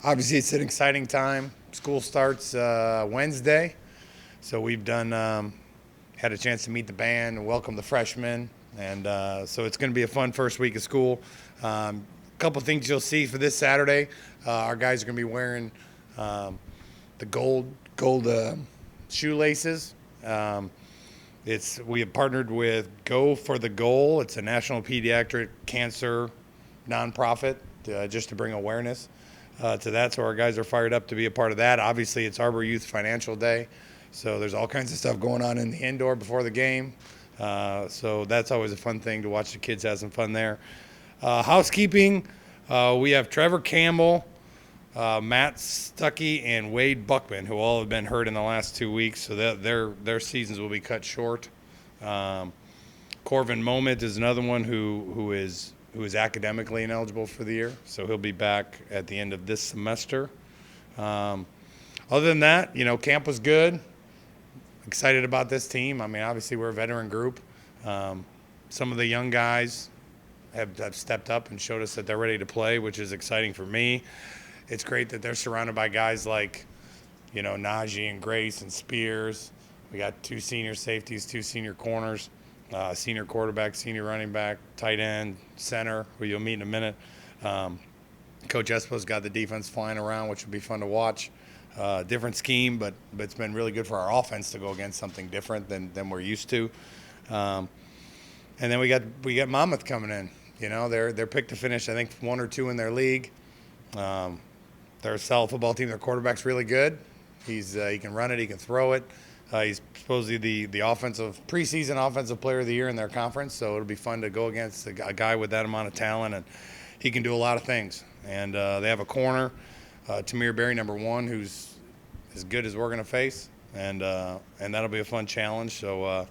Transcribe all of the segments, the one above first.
Obviously, it's an exciting time. School starts Wednesday, so we've had a chance to meet the band and welcome the freshmen, and so it's going to be a fun first week of school. A couple things you'll see for this Saturday. Our guys are going to be wearing the gold shoelaces. We have partnered with Go for the Goal. It's a national pediatric cancer nonprofit just to bring awareness to that. So our guys are fired up to be a part of that. Obviously, it's Arbor Youth Financial Day, so there's all kinds of stuff going on in the indoor before the game. So that's always a fun thing to watch the kids have some fun there. Housekeeping, we have Trevor Campbell, Matt Stuckey, and Wade Buckman, who all have been hurt in the last 2 weeks, so their seasons will be cut short. Corvin Moment is another one who is academically ineligible for the year, so he'll be back at the end of this semester. Other than that, camp was good. Excited about this team. I mean, obviously we're a veteran group. Some of the young guys have stepped up and showed us that they're ready to play, which is exciting for me. It's great that they're surrounded by guys like, Najee and Grace and Spears. We got 2 senior safeties, 2 senior corners, senior quarterback, senior running back, tight end, center, who you'll meet in a minute. Coach Espo's got the defense flying around, which will be fun to watch. Different scheme, but it's been really good for our offense to go against something different than we're used to. And then we got Monmouth coming in. They're picked to finish, I think, 1 or 2 in their league. They're a solid football team. Their quarterback's really good. He can run it. He can throw it. He's supposedly the preseason offensive player of the year in their conference. So it'll be fun to go against a guy with that amount of talent, and he can do a lot of things. And they have a corner, Tamir Berry, number 1, who's as good as we're going to face, and that'll be a fun challenge. So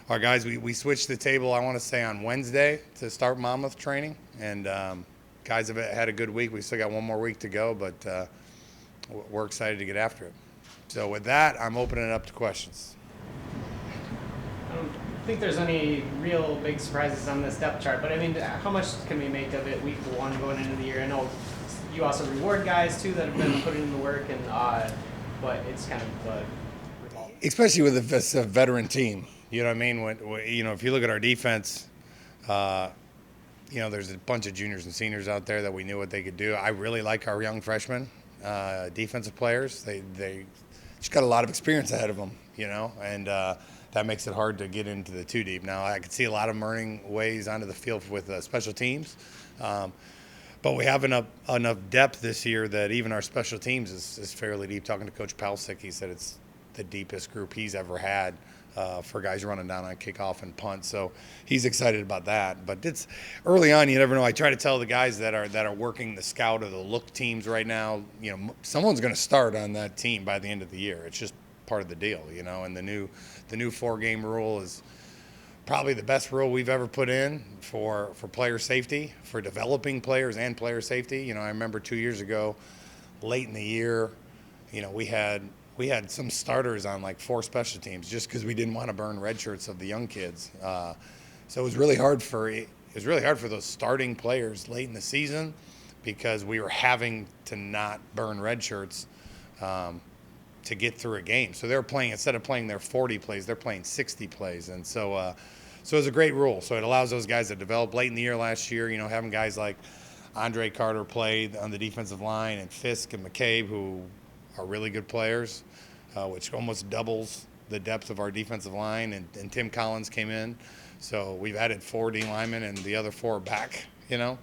our guys, we switched the table, I want to say, on Wednesday to start Monmouth training, and guys have had a good week. We still got 1 more week to go, but we're excited to get after it. So with that, I'm opening it up to questions. I don't think there's any real big surprises on this depth chart, but I mean, how much can we make of it week 1 going into the year? I know you also reward guys too that have been putting in the work, and but it's kind of especially with a veteran team. You know what I mean? If you look at our defense, there's a bunch of juniors and seniors out there that we knew what they could do. I really like our young freshmen defensive players. They just got a lot of experience ahead of them, and that makes it hard to get into the too deep. Now, I could see a lot of them earning ways onto the field with special teams, but we have enough depth this year that even our special teams is fairly deep. Talking to Coach Palsick, he said it's the deepest group he's ever had for guys running down on kickoff and punt. So he's excited about that. But it's early on, you never know. I try to tell the guys that are working the scout or the look teams right now, someone's going to start on that team by the end of the year. It's just part of the deal, and the new 4-game rule is probably the best rule we've ever put in for player safety, for developing players and player safety. I remember 2 years ago, late in the year, we had some starters on like 4 special teams just because we didn't want to burn red shirts of the young kids. So it was really hard for those starting players late in the season because we were having to not burn red shirts to get through a game. So they're playing, instead of playing their 40 plays, they're playing 60 plays. And so it's a great rule. So it allows those guys to develop. Late in the year last year, having guys like Andre Carter play on the defensive line, and Fisk and McCabe, who are really good players, which almost doubles the depth of our defensive line, and Tim Collins came in. So we've added 4 D linemen and the other 4 back, and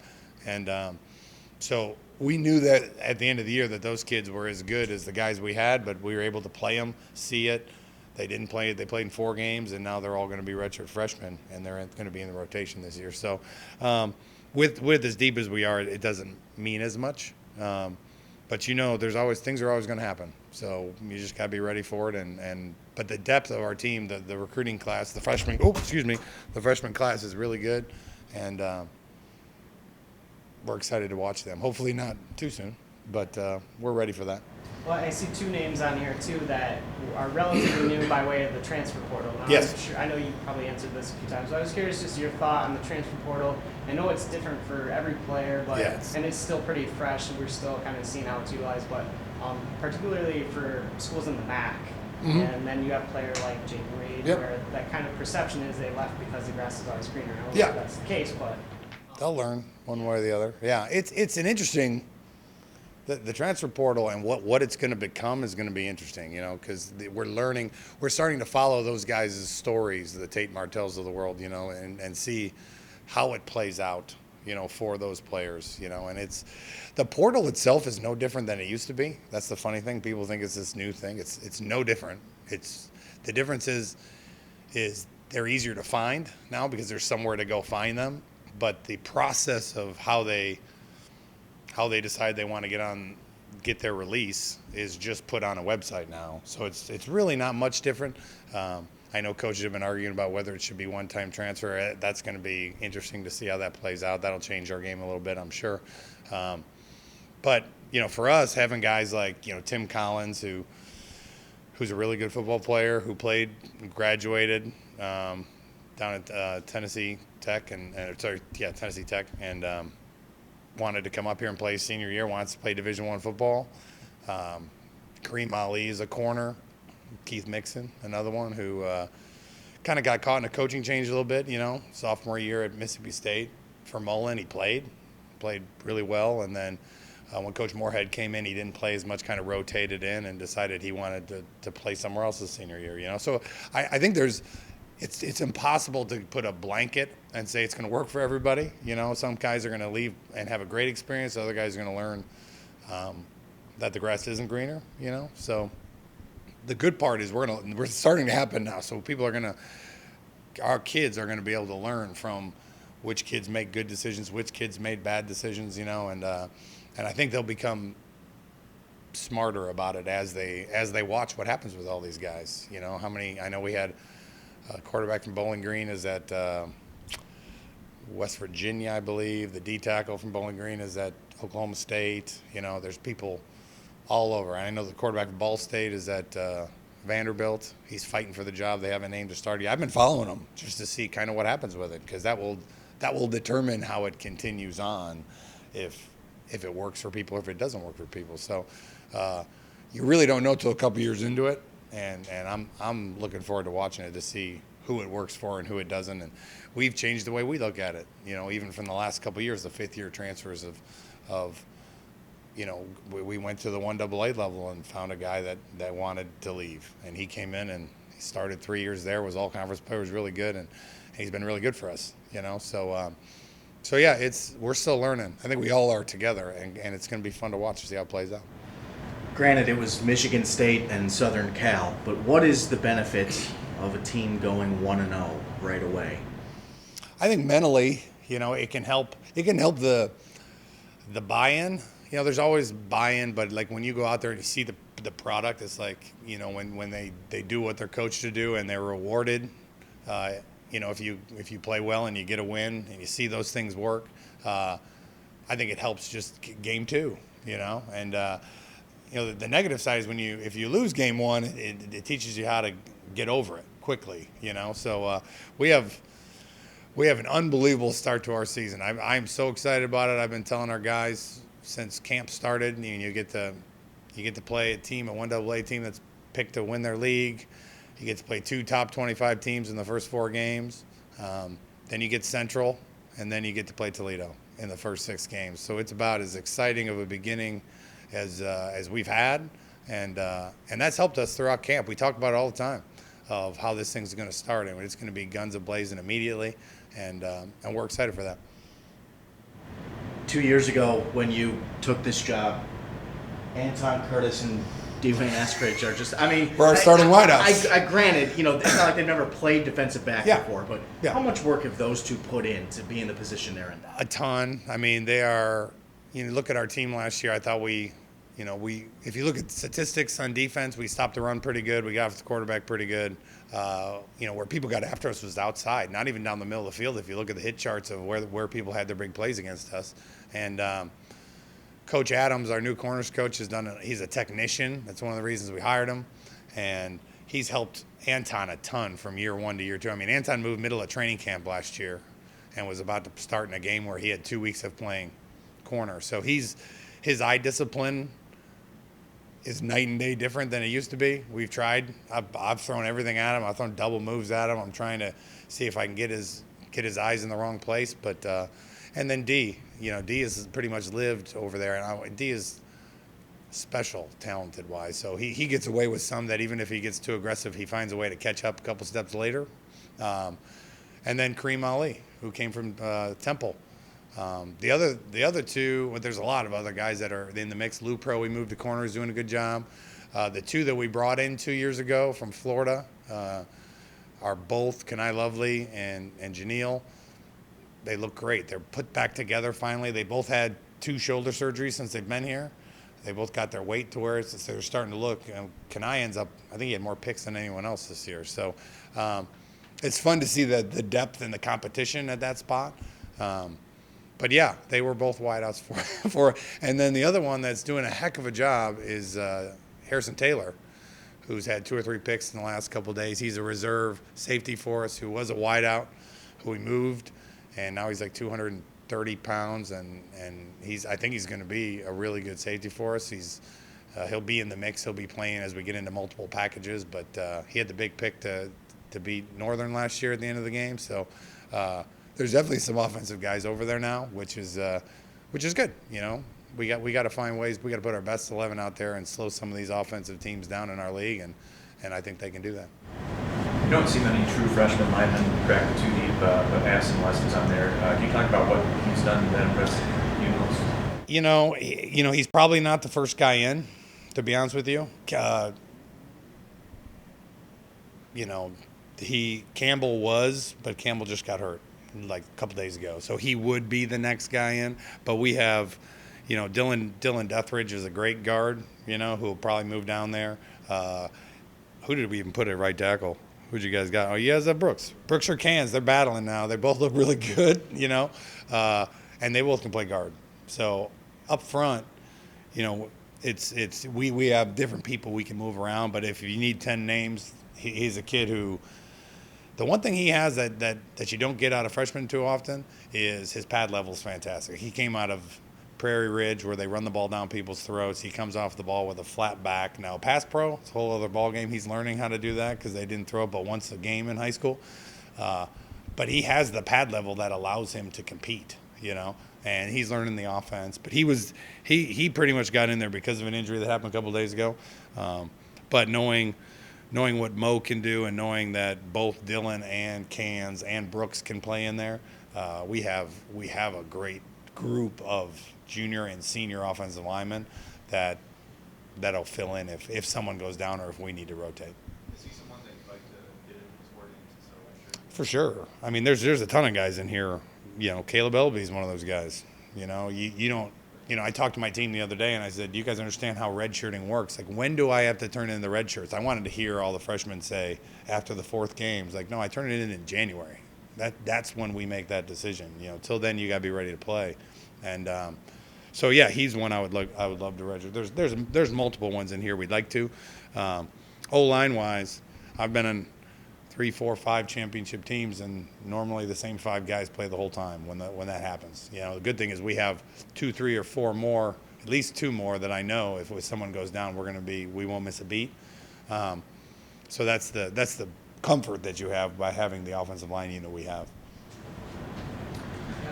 so we knew that at the end of the year that those kids were as good as the guys we had, but we were able to play them, see it. They didn't play it. They played in 4 games, and now they're all going to be redshirt freshmen, and they're going to be in the rotation this year. So with as deep as we are, it doesn't mean as much. But there's always things are always going to happen. So you just got to be ready for it. But the depth of our team, the recruiting class, the freshman class is really good, and we're excited to watch them. Hopefully not too soon, but we're ready for that. Well, I see two names on here too that are relatively new by way of the transfer portal. Now, Yes. I know you probably answered this a few times. So I was curious just your thought on the transfer portal. I know it's different for every player, but and it's still pretty fresh, and we're still kind of seeing how it's utilized. But particularly for schools in the MAC, and then you have a player like Jake Wade, where that kind of perception is they left because the grass is always greener. I don't know if that's the case, but they'll learn one way or the other. Yeah, it's an interesting. The transfer portal and what it's going to become is going to be interesting, because we're starting to follow those guys' stories, the Tate Martells of the world, and see how it plays out, for those players, and the portal itself is no different than it used to be. That's the funny thing. People think it's this new thing. It's no different. The difference is they're easier to find now because there's somewhere to go find them, but the process of how they decide they want to get their release is just put on a website now. So it's really not much different. I know coaches have been arguing about whether it should be one-time transfer. That's going to be interesting to see how that plays out. That'll change our game a little bit, I'm sure. But for us, having guys like Tim Collins, who's a really good football player, who graduated down at Tennessee Tech Tennessee Tech, and wanted to come up here and play his senior year, wants to play Division I football. Kareem Ali is a corner. Keith Mixon, another one who kind of got caught in a coaching change a little bit, sophomore year at Mississippi State. For Mullen, he played really well. And then when Coach Moorhead came in, he didn't play as much, kind of rotated in and decided he wanted to play somewhere else his senior year, So I think it's impossible to put a blanket and say it's going to work for everybody. Some guys are going to leave and have a great experience. Other guys are going to learn that the grass isn't greener. So the good part is we're starting to happen now. So our kids are going to be able to learn from which kids make good decisions, which kids made bad decisions. And I think they'll become smarter about it as they watch what happens with all these guys. I know we had a quarterback from Bowling Green is at West Virginia, I believe. The D tackle from Bowling Green is at Oklahoma State. There's people all over. I know the quarterback from Ball State is at Vanderbilt. He's fighting for the job. They haven't named a starter. I've been following him just to see kind of what happens with it, because that will determine how it continues on, if it works for people, if it doesn't work for people. So you really don't know till a couple years into it. And I'm looking forward to watching it to see who it works for and who it doesn't. And we've changed the way we look at it. Even from the last couple of years, the fifth-year transfers we went to the 1AA level and found a guy that wanted to leave. And he came in and he started 3 years there, was all-conference player, was really good, and he's been really good for us. So yeah, we're still learning. I think we all are together, and it's going to be fun to watch to see how it plays out. Granted, it was Michigan State and Southern Cal, but what is the benefit of a team going 1-0 right away? I think mentally, it can help. It can help the buy-in. There's always buy-in, but like when you go out there and you see the product, it's like when they do what they're coached to do and they're rewarded. If you play well and you get a win and you see those things work, I think it helps just game two. And the negative side is if you lose game one, it teaches you how to get over it quickly, So we have an unbelievable start to our season. I'm so excited about it. I've been telling our guys since camp started. You get to play a 1AA team that's picked to win their league. You get to play 2 top 25 teams in the first 4 games. Then you get Central, and then you get to play Toledo in the first 6 games. So it's about as exciting of a beginning as we've had, and that's helped us throughout camp. We talk about it all the time of how this thing's going to start, and it's going to be guns a-blazing immediately, and we're excited for that. 2 years ago, when you took this job, Anton Curtis and Dwayne Eskridge are just, we're our starting wideouts. I granted, it's not like they've never played defensive back before, but how much work have those two put in to be in the position they're in now? A ton. They are, look at our team last year. I thought if you look at statistics on defense, we stopped the run pretty good. We got off the quarterback pretty good. Where people got after us was outside, not even down the middle of the field. If you look at the hit charts of where people had their big plays against us, and Coach Adams, our new corners coach, he's a technician. That's one of the reasons we hired him. And he's helped Anton a ton from year 1 to year 2. I mean, Anton moved middle of training camp last year and was about to start in a game where he had 2 weeks of playing corner. So his eye discipline is night and day different than it used to be. We've tried. I've thrown everything at him. I've thrown double moves at him. I'm trying to see if I can get his eyes in the wrong place. But and then D, D has pretty much lived over there, and D is special, talented wise. So he gets away with some that even if he gets too aggressive, he finds a way to catch up a couple steps later. And then Kareem Ali, who came from Temple. The other two, well, there's a lot of other guys that are in the mix. Lou Pro, we moved to corner, is doing a good job. The two that we brought in 2 years ago from Florida are both Kenai Lovely and Janelle. They look great. They're put back together finally. They both had 2 shoulder surgeries since they've been here. They both got their weight to where they're starting to look. Kenai ends up, I think he had more picks than anyone else this year. So it's fun to see the depth and the competition at that spot. But yeah, they were both wideouts for. And then the other one that's doing a heck of a job is Harrison Taylor, who's had 2 or 3 picks in the last couple of days. He's a reserve safety for us who was a wideout, who we moved, and now he's like 230 pounds, and I think he's going to be a really good safety for us. He'll be in the mix. He'll be playing as we get into multiple packages, but he had the big pick to beat Northern last year at the end of the game. So there's definitely some offensive guys over there now, which is good. We got to find ways. We got to put our best 11 out there and slow some of these offensive teams down in our league, and I think they can do that. You don't see many true freshman linemen crack the 2 deep, but Addison West is on there. Can you talk about what he's done that impressed you most? He's probably not the first guy in, to be honest with you. Campbell was, but Campbell just got hurt like a couple days ago, so he would be the next guy in. But we have, Dylan Deathridge is a great guard, who will probably move down there. Who did we even put at right tackle? Who'd you guys got? Oh, you guys have Brooks or Cans. They're battling now. They both look really good, and they both can play guard. So up front, we have different people we can move around. But if you need 10 names, he's a kid who. The one thing he has that you don't get out of freshmen too often is his pad level is fantastic. He came out of Prairie Ridge where they run the ball down people's throats. He comes off the ball with a flat back. Now, pass pro, it's a whole other ball game. He's learning how to do that because they didn't throw it but once a game in high school. But he has the pad level that allows him to compete, and he's learning the offense. But he pretty much got in there because of an injury that happened a couple of days ago. But knowing what Mo can do and knowing that both Dylan and Cans and Brooks can play in there, we have a great group of junior and senior offensive linemen that'll fill in if someone goes down or if we need to rotate. Is he someone that you'd like to get his word into? So For sure. I mean, there's a ton of guys in here. Caleb Elby is one of those guys. You don't. I talked to my team the other day and I said, "Do you guys understand how redshirting works? Like, when do I have to turn in the red shirts?" I wanted to hear all the freshmen say after the 4th game, "Like, no, I turn it in January. That's when we make that decision. Till then you got to be ready to play." And so yeah, he's one I would love to redshirt. There's multiple ones in here we'd like to. O-line wise, I've been in 3, 4, 5 championship teams, and normally the same 5 guys play the whole time when that happens. The good thing is we have 2, 3, or 4 more, at least 2 more that I know if someone goes down, we won't miss a beat. So that's the comfort that you have by having the offensive line unit we have.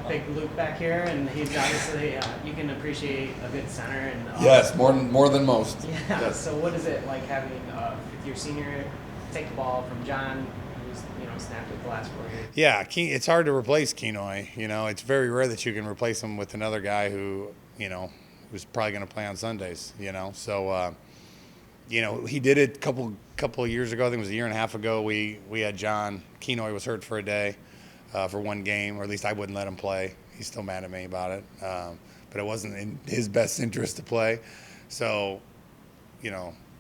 Big Luke back here, and he's obviously you can appreciate a good center. And yes, more than most. Yeah. Yes. So what is it like having a 5th-year senior take the ball from John, who's snapped it the last 4 years? Yeah, it's hard to replace Kenoi. It's very rare that you can replace him with another guy who who's probably going to play on Sundays. So he did it a couple of years ago. I think it was a year and a half ago. We had John. Kenoi was hurt for a day. For 1 game, or at least I wouldn't let him play. He's still mad at me about it. But it wasn't in his best interest to play. So,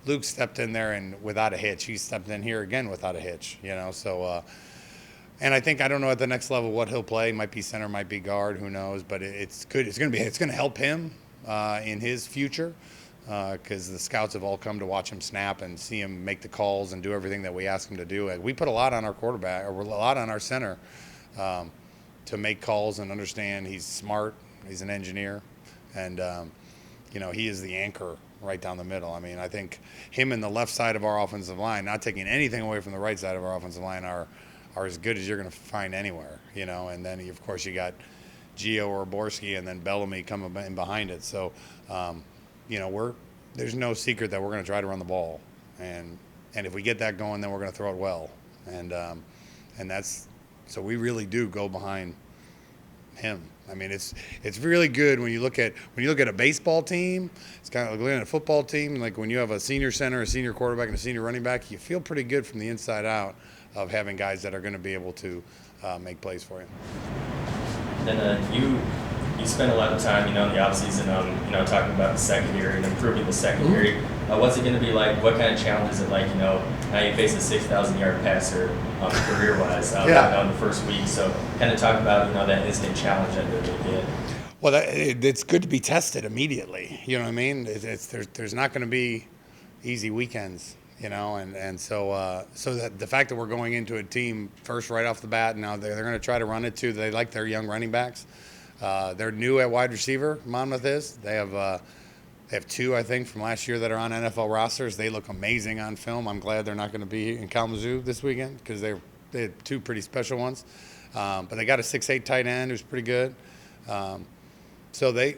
Luke stepped in there and without a hitch. He stepped in here again without a hitch, So, and I don't know at the next level what he'll play. Might be center, might be guard, who knows. But it's good. It's going to help him in his future, because the scouts have all come to watch him snap and see him make the calls and do everything that we ask him to do. We put a lot on our quarterback, or a lot on our center, to make calls and understand. He's smart. He's an engineer, and he is the anchor right down the middle. I mean, I think him and the left side of our offensive line, not taking anything away from the right side of our offensive line, are as good as you're going to find anywhere. And then of course you got Gio or Borski, and then Bellamy coming in behind it. So, there's no secret that we're going to try to run the ball, and if we get that going, then we're going to throw it well, and that's so we really do go behind him. I mean, it's really good when you look at a baseball team. It's kind of like looking at a football team. Like when you have a senior center, a senior quarterback, and a senior running back, you feel pretty good from the inside out of having guys that are going to be able to make plays for you. Then you spend a lot of time, in the offseason, talking about the secondary and improving the secondary. What's it going to be like? What kind of challenge is it like? Now you face a 6,000-yard passer career-wise on the first week. So kind of talk about that instant challenge that they're going to get. Well, it's good to be tested immediately. You know what I mean? There's not going to be easy weekends. And so that the fact that we're going into a team first right off the bat, now they're going to try to run it too. They like their young running backs. They're new at wide receiver. Monmouth is. They have two, I think, from last year that are on NFL rosters. They look amazing on film. I'm glad they're not going to be in Kalamazoo this weekend because they had two pretty special ones. But they got a 6'8" tight end who's pretty good. So they're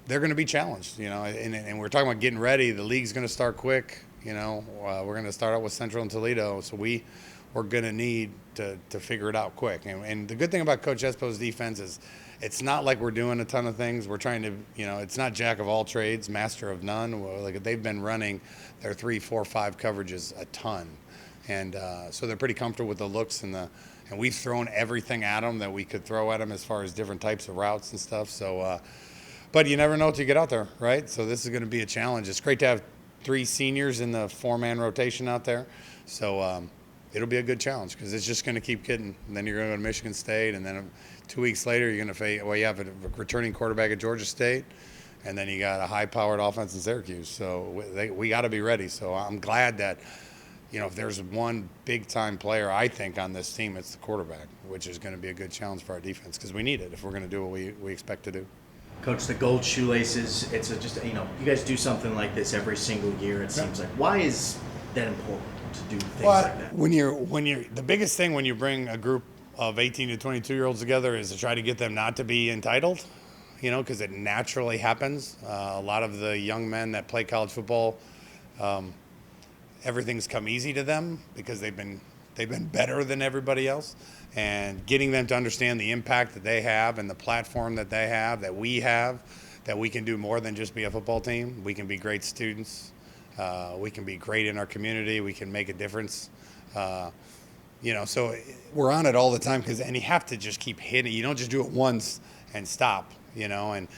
going to be challenged, and we're talking about getting ready. The league's going to start quick. We're going to start out with Central and Toledo, so we're going to need to figure it out quick. And the good thing about Coach Espo's defense is it's not like we're doing a ton of things. We're trying to, it's not jack of all trades, master of none. Like they've been running their 3, 4, 5 coverages a ton, and so they're pretty comfortable with the looks and we've thrown everything at them that we could throw at them as far as different types of routes and stuff. So, but you never know until you get out there, right? So this is going to be a challenge. It's great to have 3 seniors in the 4-man rotation out there. So it'll be a good challenge because it's just going to keep getting. And then you're going to go to Michigan State, and then 2 weeks later you're going to face. Well, you have a returning quarterback at Georgia State, and then you got a high-powered offense in Syracuse. So we got to be ready. So I'm glad that if there's one big-time player I think on this team, it's the quarterback, which is going to be a good challenge for our defense because we need it if we're going to do what we expect to do. Coach, the gold shoelaces, it's you guys do something like this every single year, it seems like. Why is that important to do things like that? When you're the biggest thing when you bring a group of 18 to 22-year-olds together is to try to get them not to be entitled, because it naturally happens. A lot of the young men that play college football, everything's come easy to them because they've been better than everybody else. And getting them to understand the impact that they have and the platform that they have, that we can do more than just be a football team. We can be great students. We can be great in our community. We can make a difference. So we're on it all the time and you have to just keep hitting. You don't just do it once and stop, and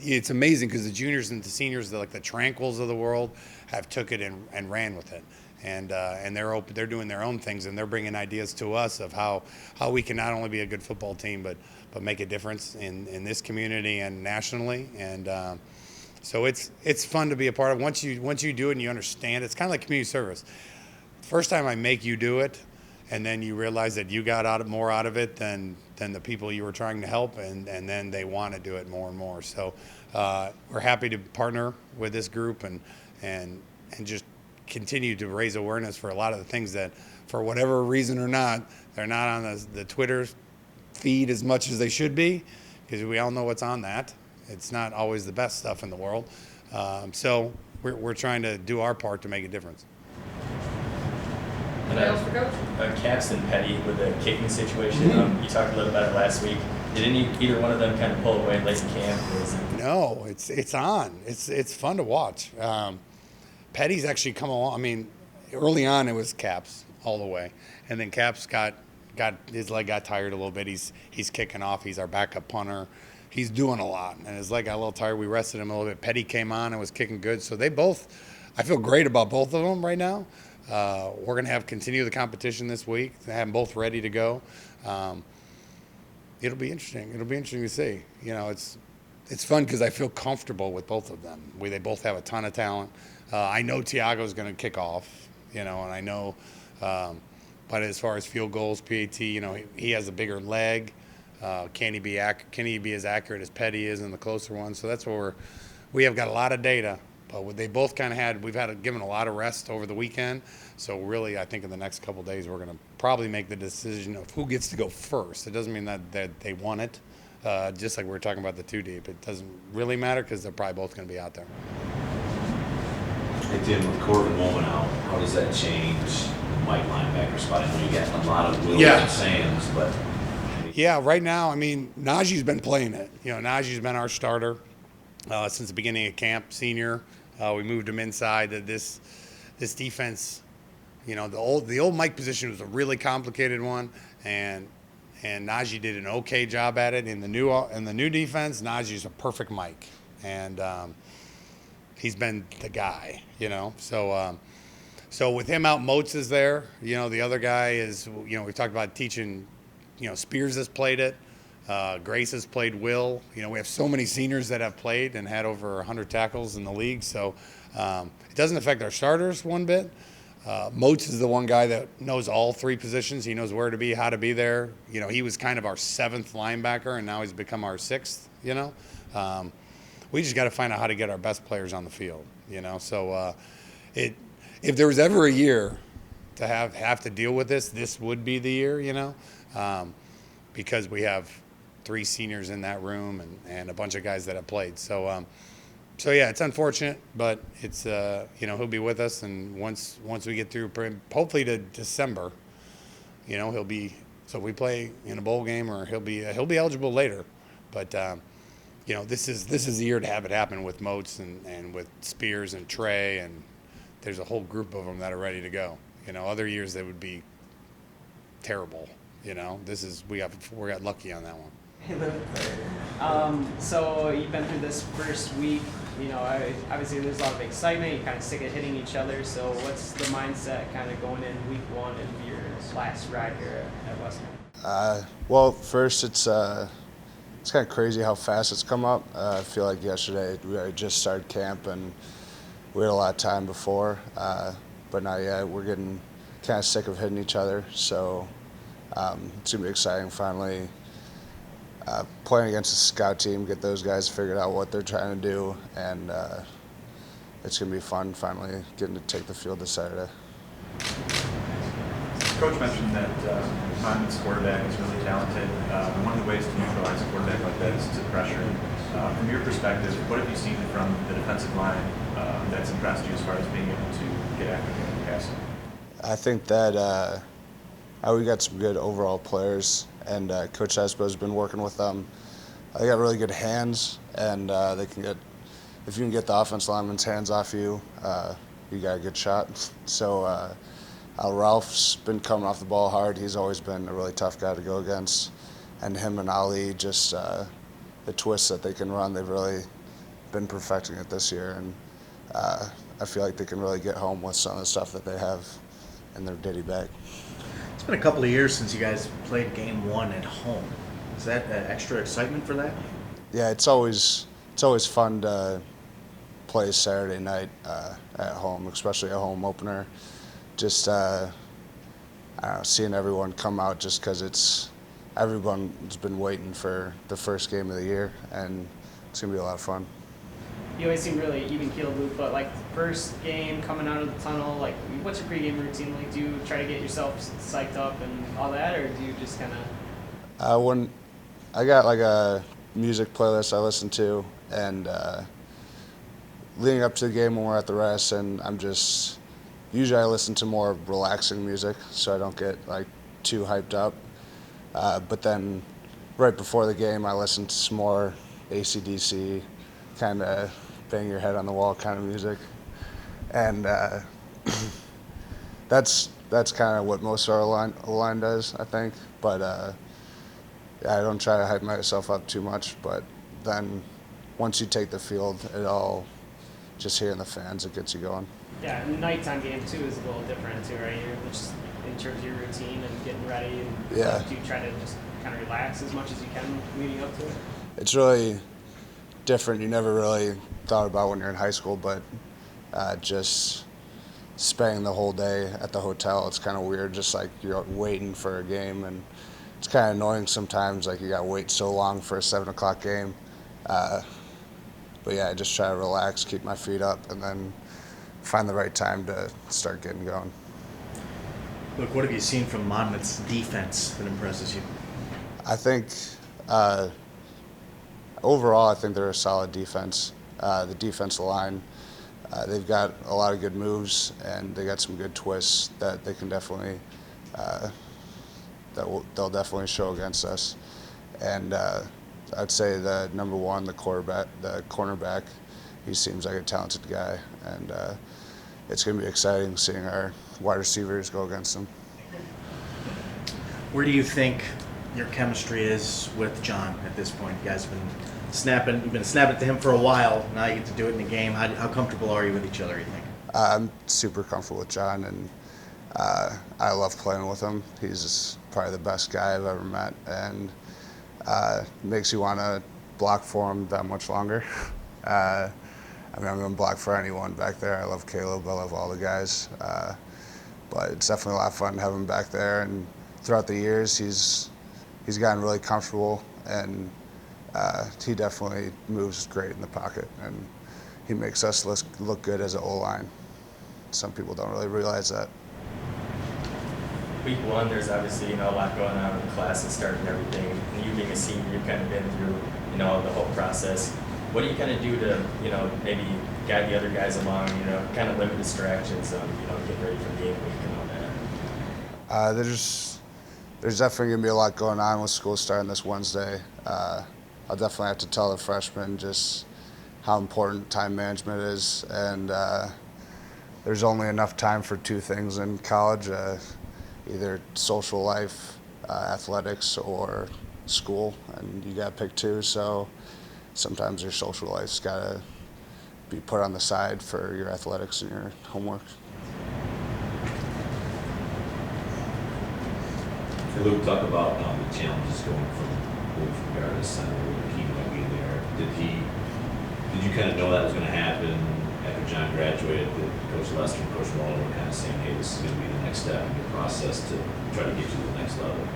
it's amazing because the juniors and the seniors, like the Tranquils of the world, have took it and ran with it. And they're doing their own things, and they're bringing ideas to us of how we can not only be a good football team but make a difference in this community and nationally. And so it's fun to be a part of. Once you do it and you understand, it's kind of like community service. First time I make you do it, and then you realize that you got more out of it than the people you were trying to help, and then they want to do it more and more. So we're happy to partner with this group and just continue to raise awareness for a lot of the things that, for whatever reason or not, they're not on the Twitter feed as much as they should be, because we all know what's on that. It's not always the best stuff in the world. So we're trying to do our part to make a difference. Anything else for Coach? Caps and Petty with the kicking situation. You talked a little about it last week. Did either one of them kind of pull away late in camp? No, it's on. It's fun to watch. Petty's actually come along. I mean, early on it was Caps all the way, and then Caps got his leg got tired a little bit. He's kicking off. He's our backup punter. He's doing a lot, and his leg got a little tired. We rested him a little bit. Petty came on and was kicking good. So they both, I feel great about both of them right now. We're gonna continue the competition this week. Have them both ready to go. It'll be interesting. It'll be interesting to see. it's fun because I feel comfortable with both of them. They both have a ton of talent. I know Tiago's going to kick off, and I know, but as far as field goals, PAT, he has a bigger leg. Can he be as accurate as Petty is in the closer ones? So that's where we have got a lot of data. But they both kind of we've given a lot of rest over the weekend. So really, I think in the next couple of days, we're going to probably make the decision of who gets to go first. It doesn't mean that they want it. Just like we were talking about the two deep. It doesn't really matter because they're probably both going to be out there. Hey Tim, with Corbin Woman out, how does that change the Mike linebacker spot? I know you got a lot of Williams and Sands, but... Yeah, right now, Najee's been playing it. Najee's been our starter since the beginning of camp, senior. We moved him inside. This defense, the old Mike position was a really complicated one, and Najee did an okay job at it. In the new defense, Najee's a perfect Mike, and he's been the guy. So with him out, Moats is there. The other guy is. We talked about teaching. Spears has played it. Grace has played Will. We have so many seniors that have played and had over 100 tackles in the league. So it doesn't affect our starters one bit. Moats is the one guy that knows all three positions. He knows where to be, how to be there. He was kind of our seventh linebacker, and now he's become our sixth. We just got to find out how to get our best players on the field. So if there was ever a year to have to deal with this would be the year. Because we have 3 seniors in that room and a bunch of guys that have played. So yeah, it's unfortunate, but it's he'll be with us, and once we get through, hopefully to December, he'll be. So if we play in a bowl game, or he'll be eligible later, but this is the year to have it happen with Moats and with Spears and Trey, and there's a whole group of them that are ready to go. Other years they would be terrible. We got lucky on that one. So you've been through this first week. Obviously there's a lot of excitement. You're kind of sick of hitting each other. So what's the mindset kind of going in week 1 of your last ride here at Western? Well, first it's kind of crazy how fast it's come up. I feel like yesterday we just started camp and we had a lot of time before, but now we're getting kind of sick of hitting each other. So. It's going to be exciting finally playing against a scout team, get those guys figured out what they're trying to do, and it's going to be fun finally getting to take the field this Saturday. Coach mentioned that Monmouth's quarterback is really talented. One of the ways to neutralize a quarterback like that is to pressure. From your perspective, what have you seen from the defensive line that's impressed you as far as being able to get after him in the pass? I think that we got some good overall players, and Coach Espo has been working with them. They got really good hands, and they can get. If you can get the offensive lineman's hands off you, you got a good shot. So Ralph's been coming off the ball hard. He's always been a really tough guy to go against, and him and Ali, just the twists that they can run, they've really been perfecting it this year, and I feel like they can really get home with some of the stuff that they have in their ditty bag. It's been a couple of years since you guys played game 1 at home. Is that extra excitement for that? Yeah, it's always fun to play Saturday night at home, especially a home opener. Just I don't know, seeing everyone come out just because everyone's been waiting for the first game of the year, and it's gonna be a lot of fun. You always seem really even-keeled, Luke, but first game coming out of the tunnel, what's your pregame routine like? Do you try to get yourself psyched up and all that, or do you just kind of? When I got a music playlist I listen to, and leading up to the game when we're at the rest, and usually I listen to more relaxing music so I don't get too hyped up. But then right before the game, I listen to some more AC/DC, kind of bang your head on the wall kind of music, and that's kind of what most of our line does, I think. But I don't try to hype myself up too much. But then once you take the field, it all just hearing the fans, it gets you going. Yeah, and the nighttime game too is a little different too, right? You're just in terms of your routine and getting ready, and do you try to just kind of relax as much as you can leading up to it? It's really different. You never really thought about when you're in high school, but just spending the whole day at the hotel, it's kind of weird. Just like you're waiting for a game, and it's kind of annoying sometimes. Like you got to wait so long for a 7 o'clock game. But yeah, I just try to relax, keep my feet up, and then find the right time to start getting going. Look, what have you seen from Monmouth's defense that impresses you? I think overall, I think they're a solid defense. The defensive line, they've got a lot of good moves, and they got some good twists that they can definitely they'll definitely show against us. And I'd say the number one, the cornerback, he seems like a talented guy, and it's going to be exciting seeing our wide receivers go against him. Where do you think your chemistry is with John at this point? You guys have been you've been snapping to him for a while. Now you get to do it in the game. How comfortable are you with each other, you think? I'm super comfortable with John, and I love playing with him. He's probably the best guy I've ever met, and makes you want to block for him that much longer. I mean, I'm going to block for anyone back there. I love Caleb. I love all the guys. But it's definitely a lot of fun having him back there. And throughout the years, he's gotten really comfortable, and he definitely moves great in the pocket. And he makes us look good as an O-line. Some people don't really realize that. Week one, there's obviously a lot going on with the class and starting everything. And you being a senior, you've kind of been through the whole process. What do you kind of do to maybe guide the other guys along? Kind of limit distractions on getting ready for game week and all that. There's definitely gonna be a lot going on with school starting this Wednesday. I'll definitely have to tell the freshmen just how important time management is, and there's only enough time for two things in college. Either social life, athletics, or school, and you gotta pick two. So sometimes your social life's gotta be put on the side for your athletics and your homework. Hey, Luke, talk about the challenges going from guard to center, where he might be there. Did you kind of know that was going to happen after John graduated? Did Coach Lester and Coach Waller were kind of saying, hey, this is going to be the next step in your process to try to get you to the next level?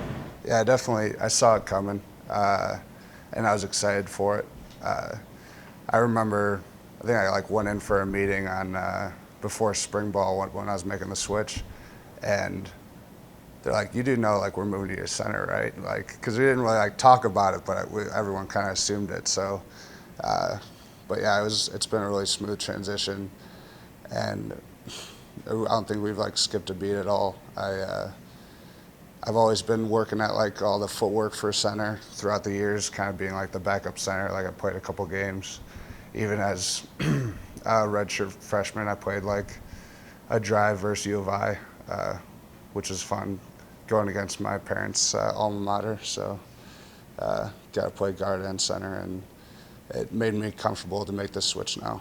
Yeah, definitely. I saw it coming, and I was excited for it. I remember, I think I went in for a meeting on before spring ball when I was making the switch, and they're like, "You do know we're moving to your center, right?" Because we didn't really talk about it, but everyone kind of assumed it. So, but yeah, it's been a really smooth transition, and I don't think we've skipped a beat at all. I've always been working at all the footwork for center throughout the years, kind of being the backup center. I played a couple games, even as a redshirt freshman. I played a drive versus U of I, which was fun, going against my parents' alma mater. So got to play guard and center, and it made me comfortable to make this switch now.